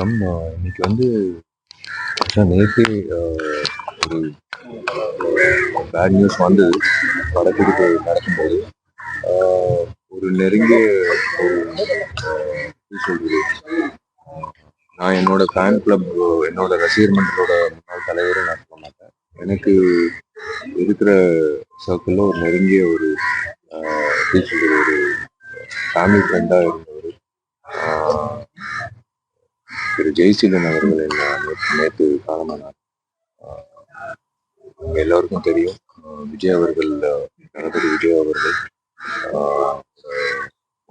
வணக்கம். இன்னைக்கு வந்து நேற்று ஒரு பேட் நியூஸ் வந்தது. படத்துக்கு நடக்கும்போது ஒரு நெருங்கிய ஒரு சொல்றது, நான் என்னோட ஃபேன் கிளப், என்னோட ரசிகர் மன்றத்தோட முன்னாள் தலைவரை நான் சொல்ல மாட்டேன். எனக்கு இருக்கிற சர்க்கிளில் ஒரு நெருங்கிய ஒரு சொல்றது, ஒரு ஃபேமிலி ஃப்ரெண்டாக இருந்தவர் திரு ஜெய்சீலன் அவர்கள் என்ன நேற்று காலமானார். எல்லோருக்கும் தெரியும், விஜய் அவர்கள், தளபதி விஜய் அவர்கள்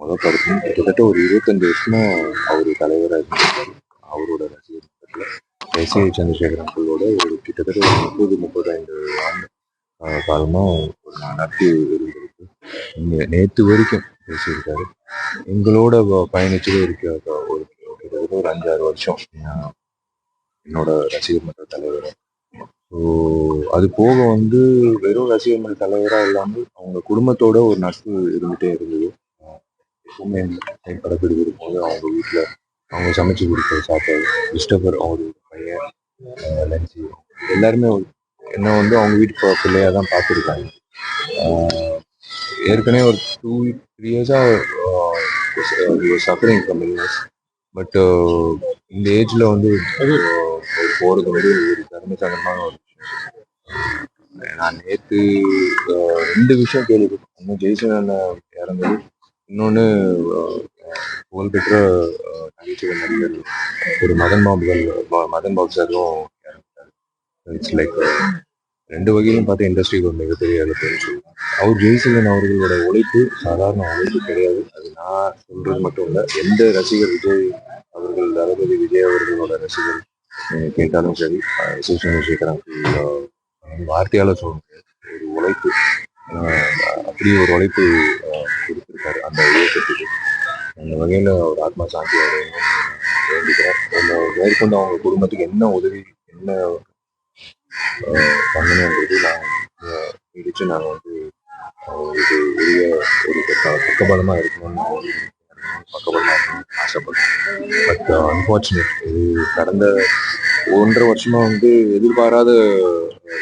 முதல் படத்தும் கிட்டத்தட்ட ஒரு 25 வருஷமா அவர் தலைவராக இருந்திருக்காரு. அவரோட ரசிகர் மன்றத்தில் எஸ் ஏ சந்திரசேகர் அவர்களோட ஒரு கிட்டத்தட்ட ஒரு 35 ஆண்டு காலமா ஒரு நட்பு இருந்திருக்கு. நேற்று வரைக்கும் பேசியிருக்காரு. எங்களோட பயணிச்சுட்டு இருக்க ஒரு கிட்டத்தட்ட ஒரு 5-6 வருஷம் என்னோட ரசிகர் மன்ற தலைவர். ஸோ அது போக வந்து வெறும் ரசிகர் மன்ற தலைவராக இல்லாமல் அவங்க குடும்பத்தோட ஒரு நட்பு இருந்துகிட்டே இருந்தது. எப்பவுமே படப்பிடிப்பு இருக்கும்போது அவங்க வீட்டில் அவங்க சமைச்சு கொடுத்த சாப்பாடு, கிறிஸ்டபர் அவரோட பையன், லஞ்சி, எல்லாருமே என்ன வந்து அவங்க வீட்டு பிள்ளையாக தான் பார்த்துருக்காங்க. ஏற்கனவே ஒரு 2-3 இயர்ஸாக சஃபரிங் ஃப்ரம் இல்னஸ். பட் இந்த ஏஜ்ல வந்து போறது வந்து ஒரு தர்மசங்கரமான ஒரு விஷயம். நான் நேற்று 2 விஷயம் கேள்விப்பட்டேன். ஒன்று ஜெய்சன் இறந்தது, இன்னொன்று புகழ்பெற்ற நகைச்சுவை நடிகர் ஒரு மதன் பாபு சாரும் இறந்துட்டாரு. இட்ஸ் லைக் 2 வகையிலும் பார்த்தா இண்டஸ்ட்ரிக்கு ஒரு மிகப்பெரிய இழப்புன்னு சொல்லலாம். அவர் ஜெய்சீலன் அவர்களோட உழைப்பு சாதாரண உழைப்பு கிடையாது. அது நான் சொல்றது மட்டும் இல்லை, எந்த ரசிகர் விஜய் அவர்கள், தளபதி விஜய் அவர்களோட ரசிகர் கேட்டாலும் சரி, சந்திரசேகரன் வார்த்தையால சொல்ல முடியாது. ஒரு உழைப்பு, அப்படி ஒரு உழைப்பு கொடுத்திருக்காரு அந்த இயக்கத்துக்கு. அந்த வகையில் ஒரு ஆத்மா சாந்தி அடையணும்னு வேண்டிக்கிறேன். மேற்கொண்டு அவங்க குடும்பத்துக்கு என்ன உதவி, என்ன பண்ணணுன்றது நீடிச்சு நாங்கள் வந்து அவங்களுக்கு உரிய ஒரு பக்கபலமாக இருக்கணும்னு பக்கபலமாக இருக்கணும்னு ஆசைப்படுறோம். பட் அன்ஃபார்ச்சுனேட், இது கடந்த 1.5 வருஷமா வந்து எதிர்பாராத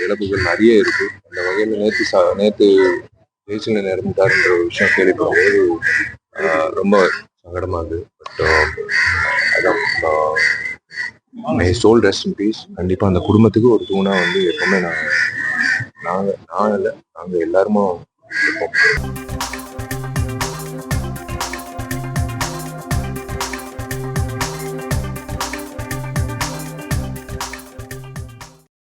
இழப்புகள் நிறைய இருக்கு. அந்த வகையில் நேற்று ஜெய்சீலன் இறந்துட்டாருன்ற ஒரு விஷயம் கேள்விப்படும்போது ரொம்ப சங்கடமா இருக்கு. பட் அதான், may soul rest in peace. கண்டிப்பாக அந்த குடும்பத்துக்கு ஒரு தூணா வந்து எப்பவுமே நாங்கள் எல்லாருமே இருப்போம்.